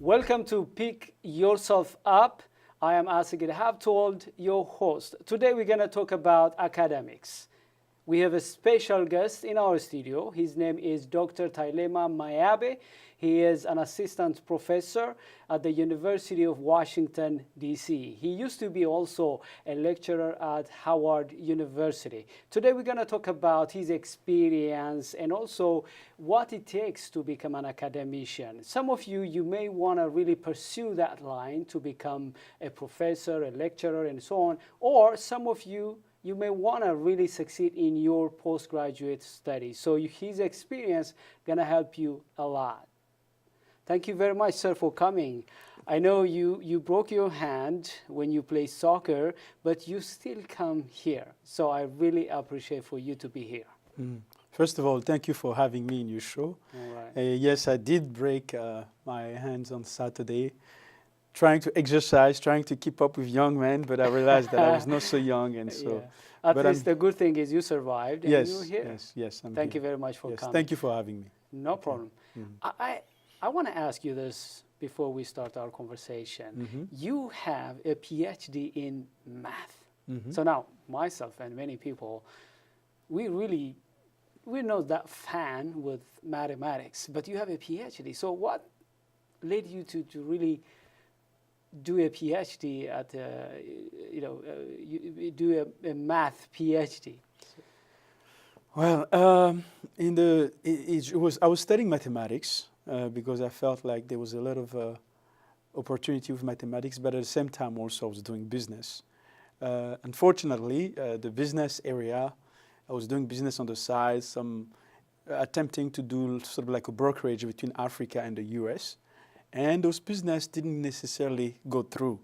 Welcome to Pick Yourself Up. I am Asik Habtold, your host. Today we're going to talk about academics. We have a special guest in our studio. His name is Dr. Teylama Miabey. He is an assistant professor at the University of Washington, D.C. He used to be also a lecturer at Howard University. Today we're going to talk about his experience and also what it takes to become an academician. Some of you may want to really pursue that line to become a professor, a lecturer, and so on. Or some of you may want to really succeed in your postgraduate studies. So his experience going to help you a lot. Thank you very much, sir, for coming. I know you broke your hand when you play soccer, but you still come here. So I really appreciate for you to be here. First of all, thank you for having me in your show. All right. Yes, I did break my hands on Saturday, trying to exercise, trying to keep up with young men, but I realized that I was not so young, and so. Yeah. At least the good thing is you survived and yes, you're here. Yes, I'm Thank here. you very much for coming. Thank you for having me. No problem. I want to ask you this before we start our conversation. You have a PhD in math. So now, myself and many people, we're not that fan with mathematics, but you have a PhD. So what led you to really do a PhD at, do a math PhD? Well, I was studying mathematics because I felt like there was a lot of opportunity with mathematics, but at the same time also I was doing business. Unfortunately, the business area, I was doing business on the side, attempting to do sort of like a brokerage between Africa and the US. And those business didn't necessarily go through.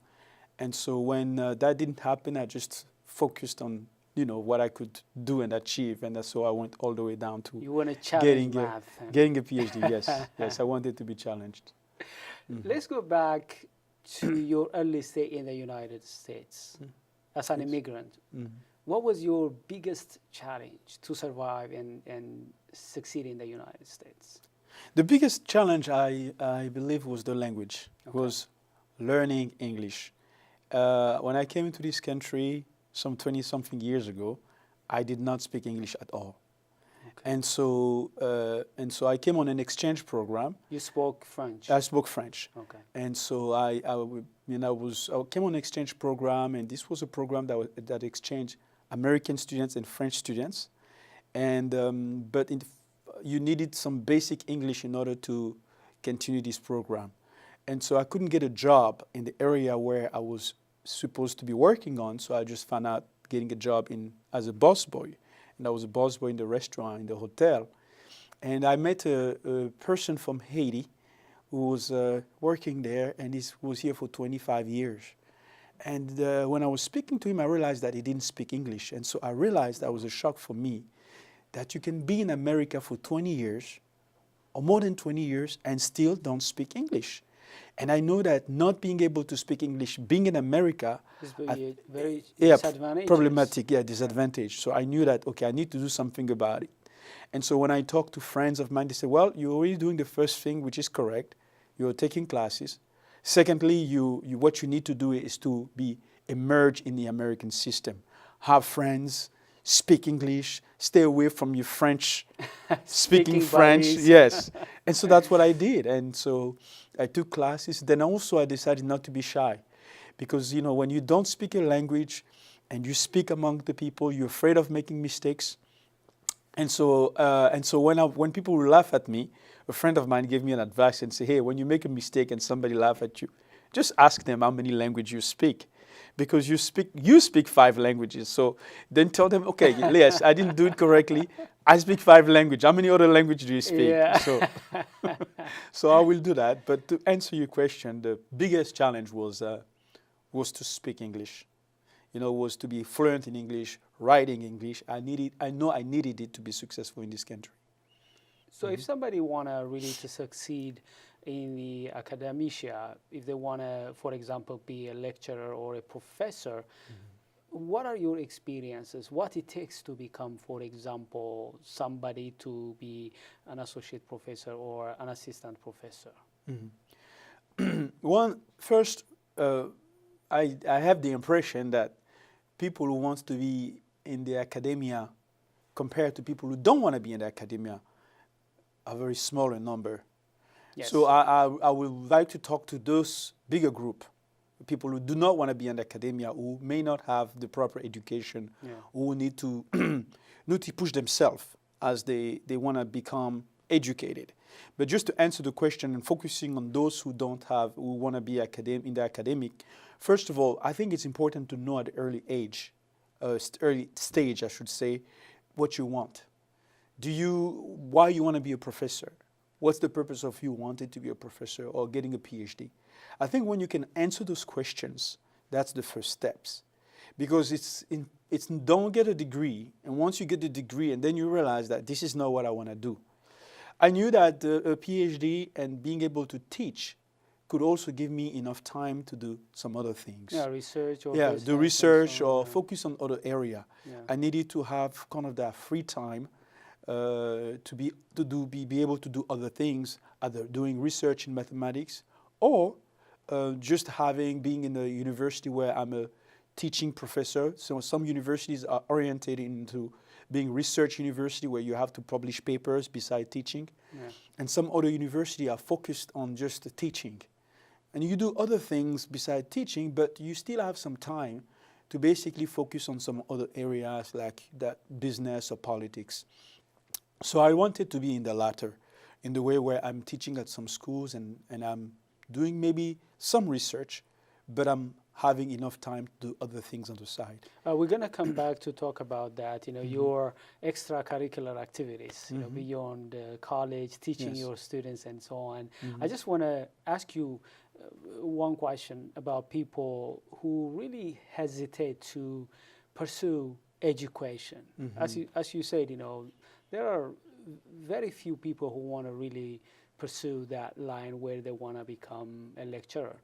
And so when that didn't happen, I just focused on what I could do and achieve. And so I went all the way down to you want to challenge getting a PhD, yes. Yes, I wanted to be challenged. Let's go back to your early stay in the United States as an immigrant. What was your biggest challenge to survive and succeed in the United States? The biggest challenge, I believe, was the language, was learning English. When I came into this country some 20-something years ago, I did not speak English at all. Okay. And so I came on an exchange program. You spoke French? I spoke French. Okay. And so I came on an exchange program, and this was a program that exchanged American students and French students. And you needed some basic English in order to continue this program. And so I couldn't get a job in the area where I was supposed to be working on, so I just found out getting a job as a busboy. And I was a busboy in the restaurant, in the hotel. And I met a person from Haiti who was working there, and he was here for 25 years. And when I was speaking to him, I realized that he didn't speak English. And so I realized that was a shock for me, that you can be in America for 20 years or more than 20 years and still don't speak English. And I know that not being able to speak English, being in America, is very disadvantageous. Problematic, disadvantage. So I knew that, okay, I need to do something about it. And so when I talk to friends of mine, they say, well, you're already doing the first thing, which is correct. You're taking classes. Secondly, what you need to do is to be immersed in the American system. Have friends, speak English, stay away from your French, speaking French, yes. And so that's what I did. And so I took classes. Then also I decided not to be shy, because when you don't speak a language and you speak among the people, you're afraid of making mistakes. And so when people will laugh at me, a friend of mine gave me an advice and say, hey, when you make a mistake and somebody laugh at you, just ask them how many languages you speak. Because you speak 5 languages. So then tell them, okay, yes, I didn't do it correctly. I speak 5 languages. How many other languages do you speak? Yeah. So I will do that. But to answer your question, the biggest challenge was to speak English. Was to be fluent in English, writing English. I know I needed it to be successful in this country. So if somebody want to really to succeed in the academia, if they want to, for example, be a lecturer or a professor, what are your experiences? What it takes to become, for example, somebody to be an associate professor or an assistant professor? Mm-hmm. First, I have the impression that people who want to be in the academia compared to people who don't want to be in the academia are very small in number. Yes. So I would like to talk to those bigger group, people who do not want to be in academia, who may not have the proper education, who need to need to push themselves as they want to become educated. But just to answer the question and focusing on those who want to be in the academic, first of all, I think it's important to know at an early age, early stage, I should say, what you want. Why you want to be a professor? What's the purpose of you wanting to be a professor or getting a PhD? I think when you can answer those questions, that's the first steps. Because it's don't get a degree, and once you get the degree, and then you realize that this is not what I want to do. I knew that a PhD and being able to teach could also give me enough time to do some other things. Yeah, research or do research so on, or focus on other area. Yeah. I needed to have kind of that free time to be able to do other things, either doing research in mathematics or just being in a university where I'm a teaching professor. So some universities are oriented into being research university where you have to publish papers beside teaching. Yeah. And some other universities are focused on just the teaching. And you do other things beside teaching, but you still have some time to basically focus on some other areas like that business or politics. So I wanted to be in the latter, in the way where I'm teaching at some schools and I'm doing maybe some research, but I'm having enough time to do other things on the side. We're going to come back to talk about that, your extracurricular activities, beyond college, teaching your students and so on. I just want to ask you one question about people who really hesitate to pursue education. As you said, there are very few people who want to really pursue that line where they want to become a lecturer.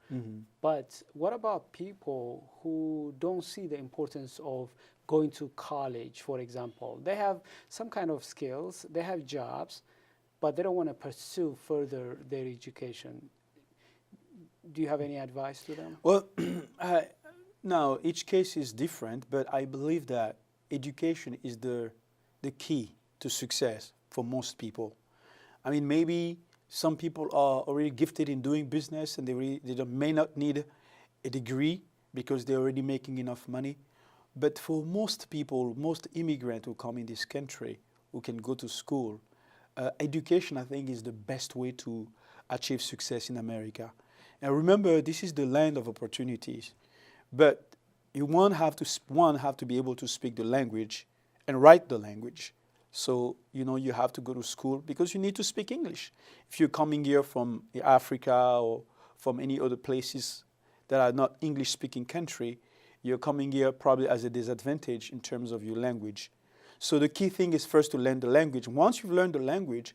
But what about people who don't see the importance of going to college, for example? They have some kind of skills, they have jobs, but they don't want to pursue further their education. Do you have any advice to them? Well, now each case is different, but I believe that education is the key to success for most people. I mean, maybe some people are already gifted in doing business and they may not need a degree because they're already making enough money. But for most people, most immigrants who come in this country, who can go to school, education, I think, is the best way to achieve success in America. And remember, this is the land of opportunities. But one have to be able to speak the language and write the language. So, you have to go to school because you need to speak English. If you're coming here from Africa or from any other places that are not English-speaking country, you're coming here probably as a disadvantage in terms of your language. So the key thing is first to learn the language. Once you've learned the language,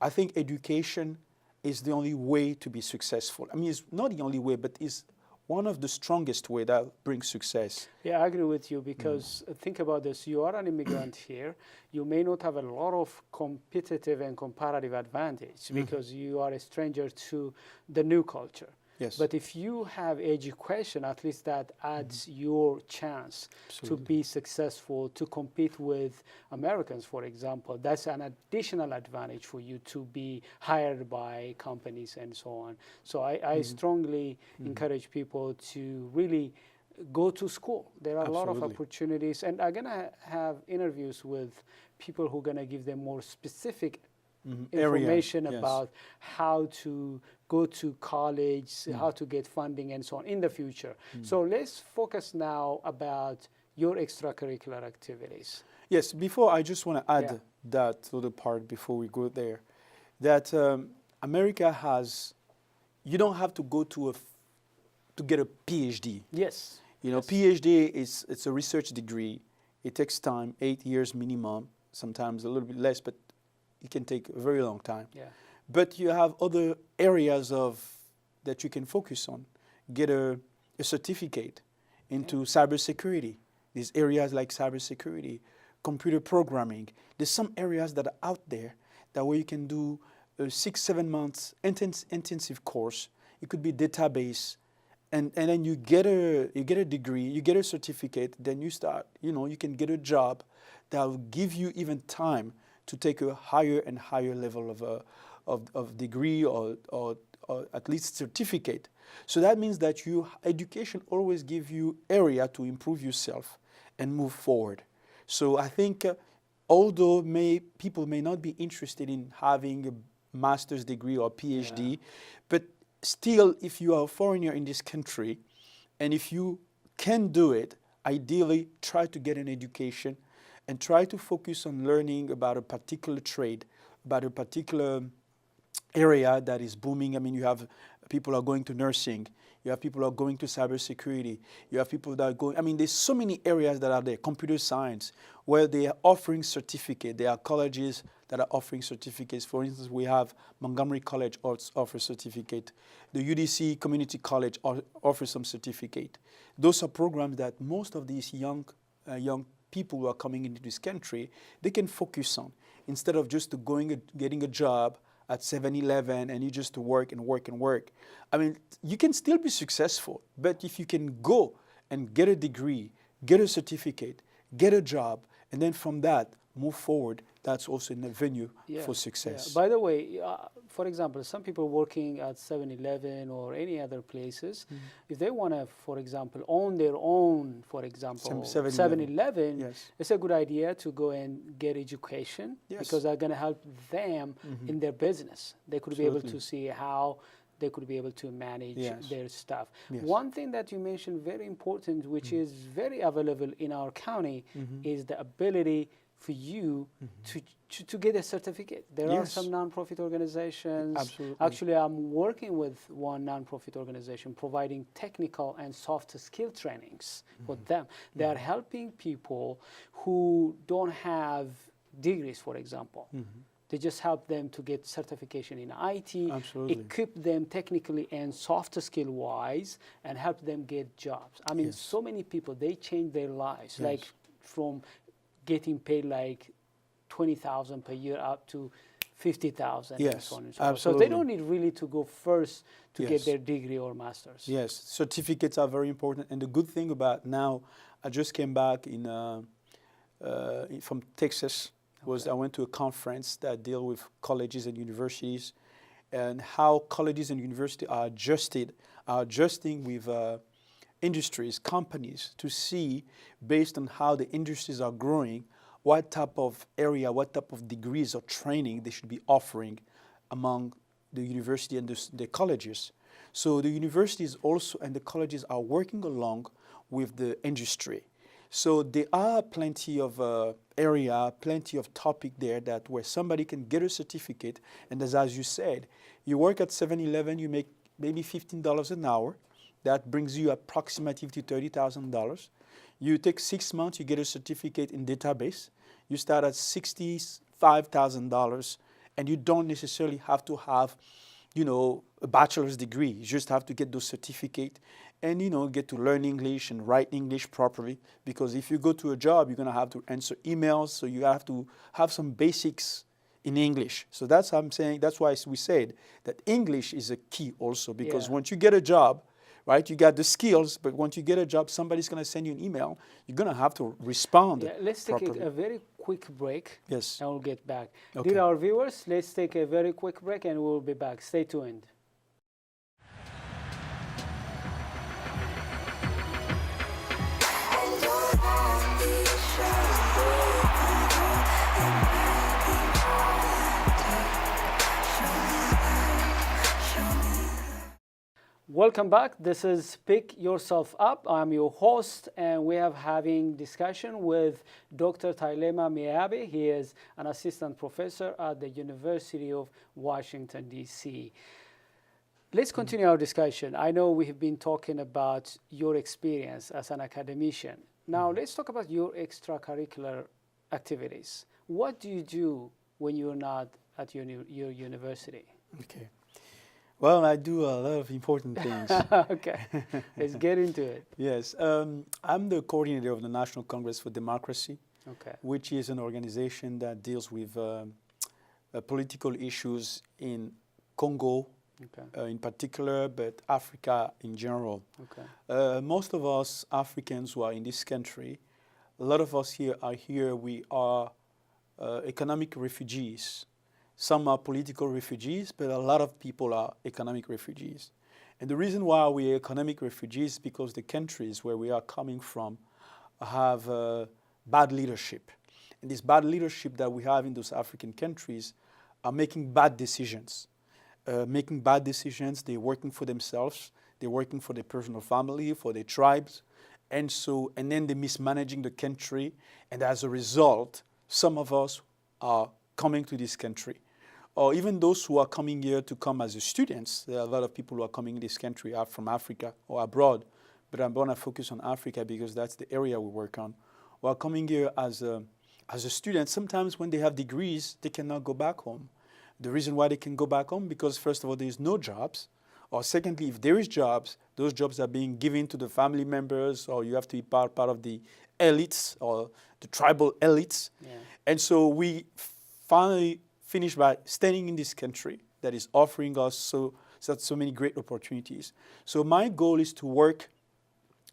I think education is the only way to be successful. I mean, it's not the only way, but it's one of the strongest way that brings success. Yeah, I agree with you because think about this. You are an immigrant here. You may not have a lot of competitive and comparative advantage because you are a stranger to the new culture. Yes. But if you have education, at least that adds your chance to be successful, to compete with Americans, for example. That's an additional advantage for you to be hired by companies and so on. So I strongly encourage people to really go to school. There are a lot of opportunities, and I'm going to have interviews with people who are going to give them more specific information about how to go to college, how to get funding and so on in the future. So let's focus now about your extracurricular activities. Yes, before I just want to add that little part before we go there, that America has, you don't have to go to get a PhD. Yes. PhD it's a research degree. It takes time, 8 years minimum, sometimes a little bit less, but it can take a very long time. Yeah. But you have other areas that you can focus on. Get a certificate into cybersecurity. These areas like cybersecurity, computer programming. There's some areas that are out there that where you can do a 6-7 months intensive course it could be database, and then you get a degree, you get a certificate, then you start, you can get a job that will give you even time to take a higher and higher level of degree or at least certificate. So that means that education always gives you area to improve yourself and move forward. So I think although people may not be interested in having a master's degree or PhD, but still, if you are a foreigner in this country, and if you can do it, ideally try to get an education and try to focus on learning about a particular trade, about a particular area that is booming. I mean, you have people are going to nursing, you have people are going to cybersecurity, you have people that are going, I mean, there's so many areas that are there, computer science, where they are offering certificate. There are colleges that are offering certificates. For instance, we have Montgomery College offers certificate. The UDC Community College offers some certificate. Those are programs that most of these young people who are coming into this country, they can focus on, instead of just getting a job at 7-Eleven and you just work and work and work. I mean, you can still be successful, but if you can go and get a degree, get a certificate, get a job, and then from that, move forward, that's also an avenue for success. Yeah. By the way, for example, some people working at 7-Eleven or any other places, if they want to, for example, own their own, for example, 7-Eleven, it's a good idea to go and get education because they're going to help them in their business. They could be able to see how they could be able to manage their stuff. One thing that you mentioned very important, which is very available in our county, is the ability for you to get a certificate. There are some nonprofit organizations. Absolutely. Actually, I'm working with one nonprofit organization providing technical and soft skill trainings for them. They are helping people who don't have degrees, for example. They just help them to get certification in IT, equip them technically and soft skill wise, and help them get jobs. I mean, so many people, they change their lives, like from getting paid like 20,000 per year up to 50,000 and so on and so forth. So they don't need really to go first to get their degree or master's. Yes, certificates are very important. And the good thing about now, I just came back from Texas. I went to a conference that deal with colleges and universities, and how colleges and universities are adjusting with industries, companies, to see, based on how the industries are growing, what type of area, what type of degrees or training they should be offering among the university and the colleges. So the universities also and the colleges are working along with the industry. So there are plenty of area, plenty of topic there where somebody can get a certificate, and as you said, you work at 7-Eleven, you make maybe $15 an hour. That brings you approximately to $30,000. You take 6 months, you get a certificate in database. You start at $65,000, and you don't necessarily have to have, a bachelor's degree. You just have to get those certificate and, get to learn English and write English properly. Because if you go to a job, you're going to have to answer emails, so you have to have some basics in English. So that's what I'm saying. That's why we said that English is a key also, because once you get a job, right, you got the skills, but once you get a job, somebody's going to send you an email. You're going to have to respond let's properly. take a very quick break. Yes. And we'll get back. Okay. Dear our viewers, let's take a very quick break and we'll be back. Stay tuned. Welcome back. This is Pick Yourself Up. I'm your host, and we are having discussion with Dr. Teylama Miabey. He is an assistant professor at the University of Washington, D.C. Let's continue our discussion. I know we have been talking about your experience as an academician. Now, let's talk about your extracurricular activities. What do you do when you're not at your university? Okay. Well, I do a lot of important things. Okay, let's get into it. Yes, I'm the coordinator of the National Congress for Democracy, which is an organization that deals with political issues in Congo, Okay. in particular, but Africa in general. Okay. Most of us Africans who are in this country, a lot of us here are here. We are economic refugees. Some are political refugees, but a lot of people are economic refugees. And the reason why we are economic refugees is because the countries where we are coming from have bad leadership. And this bad leadership that we have in those African countries are making bad decisions. They're working for themselves, they're working for their personal family, for their tribes, and then they're mismanaging the country, and as a result, some of us are coming to this country. Or even those who are coming here to come as students. There are a lot of people who are coming in this country are from Africa or abroad, but I'm going to focus on Africa because that's the area we work on. Who are coming here as a student. Sometimes when they have degrees, they cannot go back home. The reason why they can go back home, because first of all, there is no jobs. Or secondly, if there is jobs, those jobs are being given to the family members, or you have to be part of the elites or the tribal elites. Yeah. And so we finally finish by staying in this country that is offering us so many great opportunities. So my goal is to work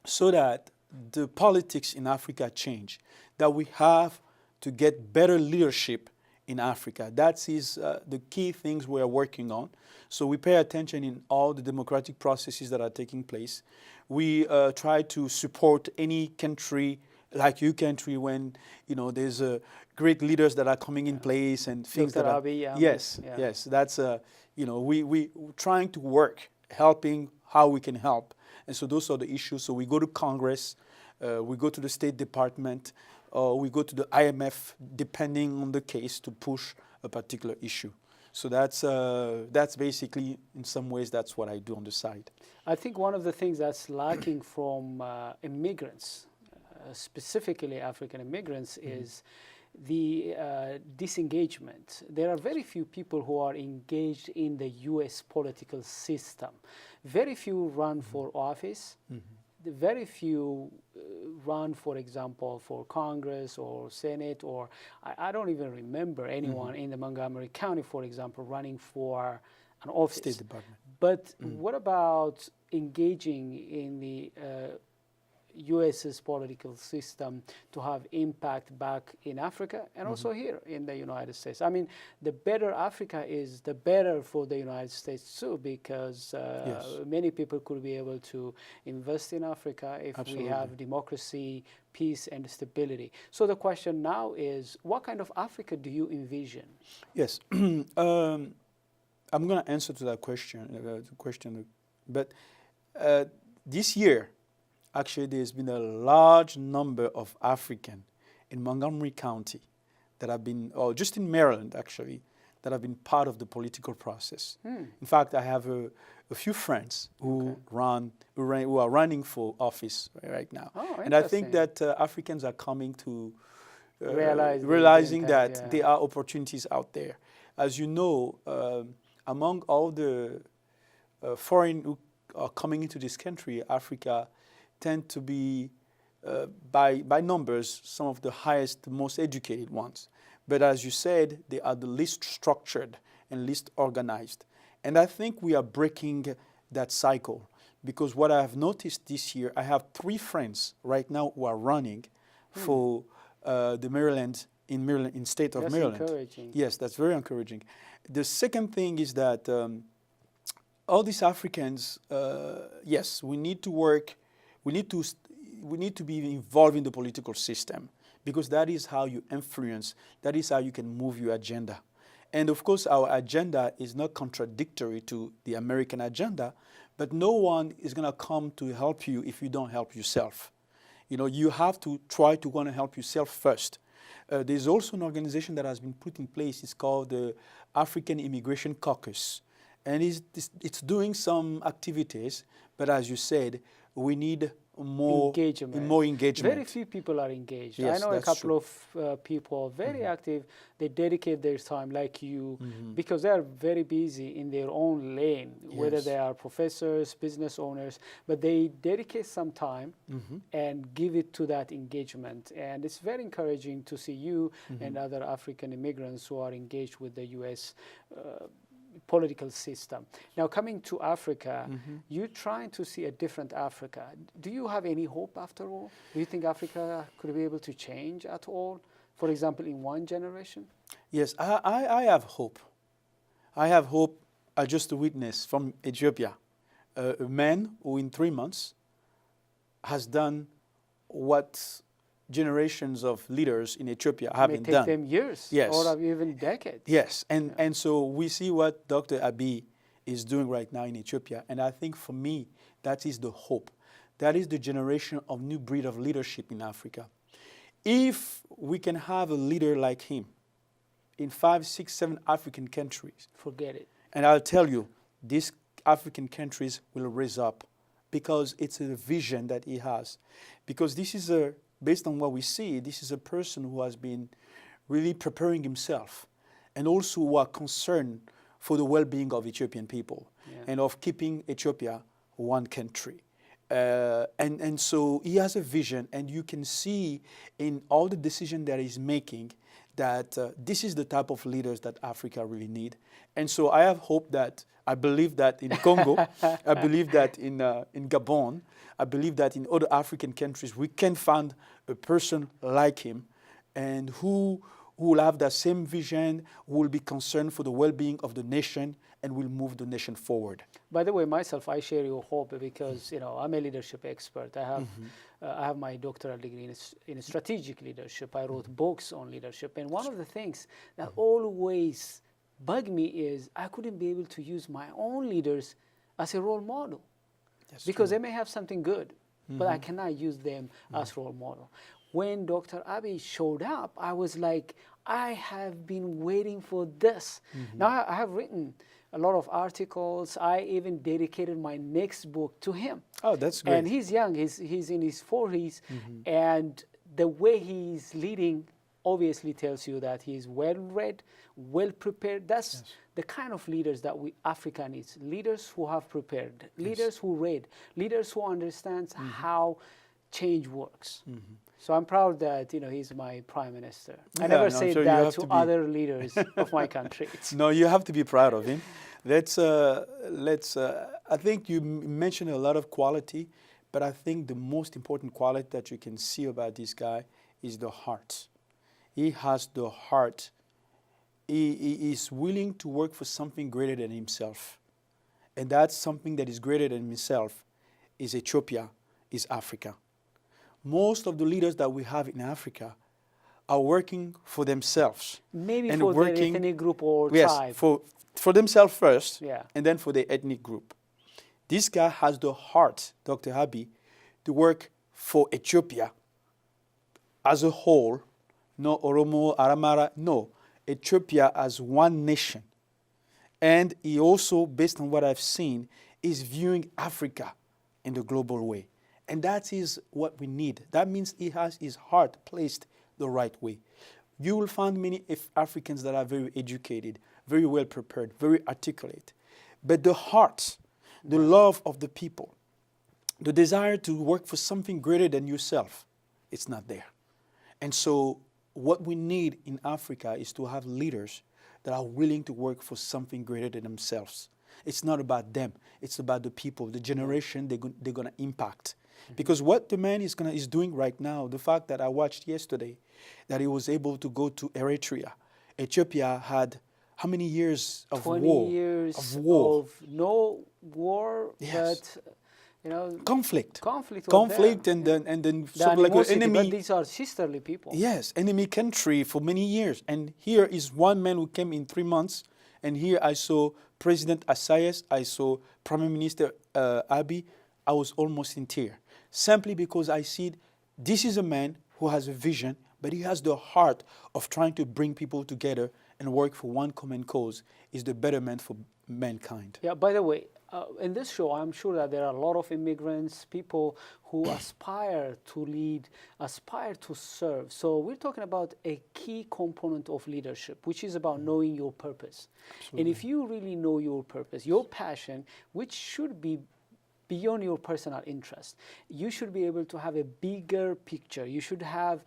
so that the politics in Africa change, that we have to get better leadership in Africa. That is the key things we are working on. So we pay attention in all the democratic processes that are taking place. We try to support any country like your country when there's great leaders that are coming in place and things Dr. that are Abiy, yes. That's we trying to work, helping how we can help, and so those are the issues. So we go to Congress, we go to the State Department. We go to the IMF, depending on the case, to push a particular issue. So that's basically, in some ways, that's what I do on the side. I think one of the things that's lacking from immigrants, specifically African immigrants, is the disengagement. There are very few people who are engaged in the U.S. political system. Very few run for office. Very few run, for example, for Congress or Senate, or I don't even remember anyone in the Montgomery County, for example, running for an office. State Department. But what about engaging in the US's political system to have impact back in Africa and also here in the United States? I mean, the better Africa is, the better for the United States too, because many people could be able to invest in Africa if we have democracy, peace, and stability. So the question now is, what kind of Africa do you envision? Yes, I'm going to answer to that question, but this year, actually, there's been a large number of Africans in Montgomery County that have been, or just in Maryland, actually, that have been part of the political process. In fact, I have a few friends who who are running for office right now. Oh, and I think that Africans are coming to realizing that there are opportunities out there. As you know, among all the foreign who are coming into this country, Africa tend to be, by numbers, some of the highest, most educated ones. But as you said, they are the least structured and least organized. And I think we are breaking that cycle, because what I have noticed this year, I have 3 friends right now who are running for the Maryland, in state of Maryland. That's encouraging. Yes, that's very encouraging. The second thing is that all these Africans, yes, we need to work. We need to be involved in the political system, because that is how you influence, that is how you can move your agenda. And of course, our agenda is not contradictory to the American agenda, but no one is going to come to help you if you don't help yourself. You have to try to want to help yourself first. There's also an organization that has been put in place. It's called the African Immigration Caucus. And it's doing some activities, but as you said, we need more engagement. Very few people are engaged. Yes, I know a couple true. of people very active. They dedicate their time, like you, because they are very busy in their own lane, whether they are professors, business owners, but they dedicate some time and give it to that engagement. And it's very encouraging to see you and other African immigrants who are engaged with the U.S. political system. Now, coming to Africa, you're trying to see a different Africa. Do you have any hope after all? Do you think Africa could be able to change at all? For example, in one generation? Yes, I have hope. I have hope. I just witnessed from Ethiopia a man who in 3 months has done what generations of leaders in Ethiopia haven't done. It may take them years, yes, or even decades. Yes, and so we see what Dr. Abiy is doing right now in Ethiopia, and I think for me, that is the hope. That is the generation of new breed of leadership in Africa. If we can have a leader like him in 5, 6, 7 African countries, forget it. And I'll tell you, these African countries will raise up because it's a vision that he has. Because this is based on what we see, this is a person who has been really preparing himself and also who are concerned for the well-being of Ethiopian people and of keeping Ethiopia one country. And so he has a vision, and you can see in all the decisions that he's making that this is the type of leaders that Africa really need. And so I have hope that, I believe that in Congo, I believe that in Gabon, I believe that in other African countries, we can find a person like him and who will have that same vision, who will be concerned for the well-being of the nation and will move the nation forward. By the way, myself, I share your hope because, I'm a leadership expert. I have my doctoral degree in strategic leadership. I wrote books on leadership. And one of the things that always bugged me is I couldn't be able to use my own leaders as a role model. That's because true. they may have something good, but I cannot use them as role model. When Dr. Abiy showed up, I was like, I have been waiting for this. Now I have written a lot of articles. I even dedicated my next book to him. Oh, that's great. And he's young. He's in his 40s. And the way he's leading obviously tells you that he's well-read, well-prepared. That's the kind of leaders that Africa needs. Leaders who have prepared, leaders who read, leaders who understand how change works. So I'm proud that he's my prime minister. I never say that to other leaders of my country. No, you have to be proud of him. I think you mentioned a lot of quality, but I think the most important quality that you can see about this guy is the heart. He has the heart. He is willing to work for something greater than himself. And that's something that is greater than himself is Ethiopia, is Africa. Most of the leaders that we have in Africa are working for themselves. Maybe and for their ethnic group or tribe. For themselves first, and then for the ethnic group. This guy has the heart, Dr. Abiy, to work for Ethiopia as a whole, no Oromo, Aramara, no. Ethiopia as one nation. And he also, based on what I've seen, is viewing Africa in the global way. And that is what we need. That means he has his heart placed the right way. You will find many Africans that are very educated, very well prepared, very articulate. But the heart, the love of the people, the desire to work for something greater than yourself, it's not there. And so what we need in Africa is to have leaders that are willing to work for something greater than themselves. It's not about them. It's about the people, the generation they're going to impact. Because what the man is doing right now, the fact that I watched yesterday, that he was able to go to Eritrea. Ethiopia had how many years of 20 war? 20 years of war. Of no war, but conflict, and then sort of like an enemy. But these are sisterly people. Yes, enemy country for many years. And here is one man who came in 3 months. And here I saw President Isaias, I saw Prime Minister Abiy. I was almost in tears, simply because I see this is a man who has a vision, but he has the heart of trying to bring people together and work for one common cause, is the betterment for mankind. Yeah, by the way, in this show, I'm sure that there are a lot of immigrants, people who aspire to lead, aspire to serve. So we're talking about a key component of leadership, which is about knowing your purpose. Absolutely. And if you really know your purpose, your passion, which should be beyond your personal interest, you should be able to have a bigger picture. You should have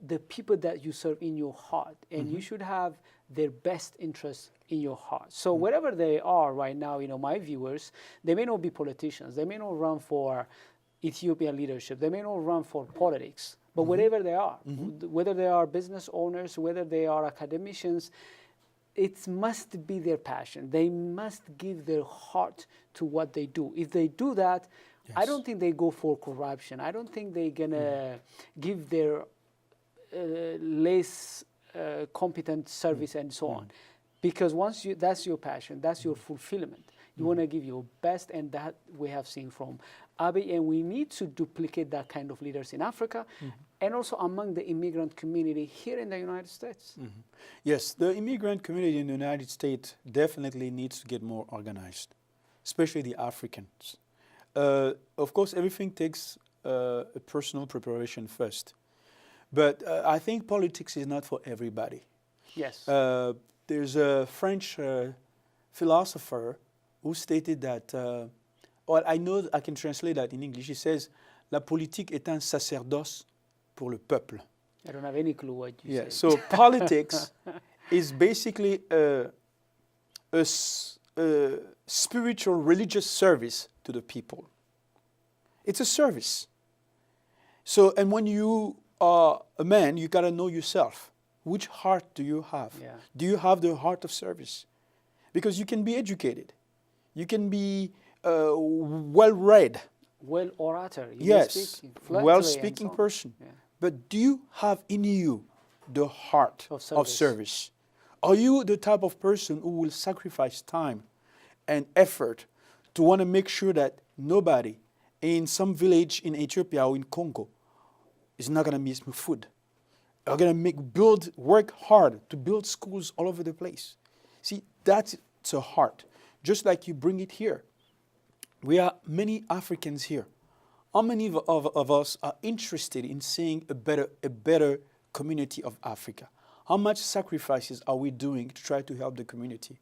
the people that you serve in your heart, and you should have their best interest in your heart. So wherever they are right now, my viewers, they may not be politicians. They may not run for Ethiopian leadership. They may not run for politics. But wherever they are, whether they are business owners, whether they are academicians, it must be their passion. They must give their heart to what they do. If they do that, I don't think they go for corruption. I don't think they're going to give their less competent service and so on. Because once that's your passion, that's your fulfillment. You want to give your best, and that we have seen from Miabey, and we need to duplicate that kind of leaders in Africa and also among the immigrant community here in the United States. Yes, the immigrant community in the United States definitely needs to get more organized, especially the Africans. Of course, everything takes a personal preparation first. But I think politics is not for everybody. Yes. There's a French philosopher who stated that, well, I know I can translate that in English. He says, "La politique est un sacerdoce pour le peuple." I don't have any clue what you said. So politics is basically a spiritual, religious service to the people. It's a service. So, and when you are a man, you got to know yourself. Which heart do you have? Yeah. Do you have the heart of service? Because you can be educated. You can be well-read. Well-orator. Yes, well-speaking so person. Yeah. But do you have in you the heart of service? Are you the type of person who will sacrifice time and effort to want to make sure that nobody in some village in Ethiopia or in Congo is not going to miss food? Are going to work hard to build schools all over the place? See, that's a heart. Just like you bring it here. We are many Africans here. How many of us are interested in seeing a better community of Africa? How much sacrifices are we doing to try to help the community?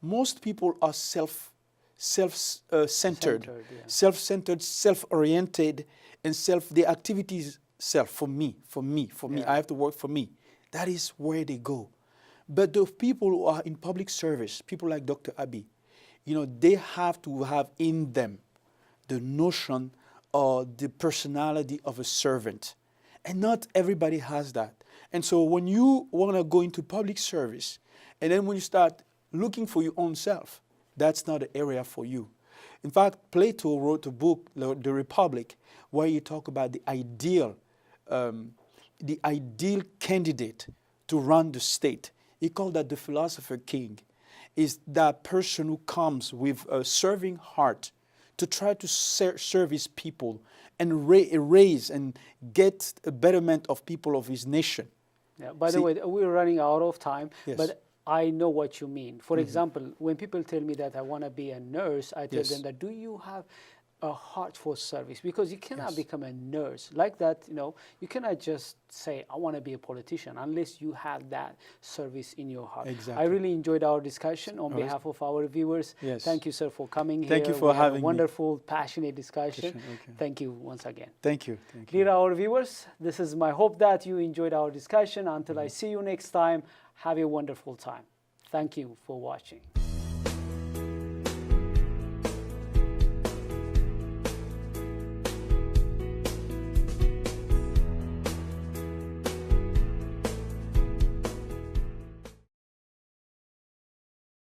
Most people are self-centered, self-oriented, and their activities for me. I have to work for me. That is where they go. But the people who are in public service, people like Dr. Miabey, they have to have in them the notion or the personality of a servant. And not everybody has that. And so when you want to go into public service, and then when you start looking for your own self, that's not the area for you. In fact, Plato wrote a book, The Republic, where he talk about the ideal candidate to run the state. He called that the philosopher king. Is that person who comes with a serving heart to try to serve his people and raise and get a betterment of people of his nation. Yeah, by the way, we're running out of time, yes. But I know what you mean. For example, when people tell me that I want to be a nurse, I tell them that, do you have a heart for service? Because you cannot become a nurse like that. You cannot just say, I want to be a politician, unless you have that service in your heart. Exactly. I really enjoyed our discussion on behalf of our viewers. Yes. Thank you, sir, for coming here. Thank you for having me. Wonderful, passionate discussion. Okay. Thank you once again. Thank you. Dear our viewers, this is my hope that you enjoyed our discussion. Until I see you next time, have a wonderful time. Thank you for watching.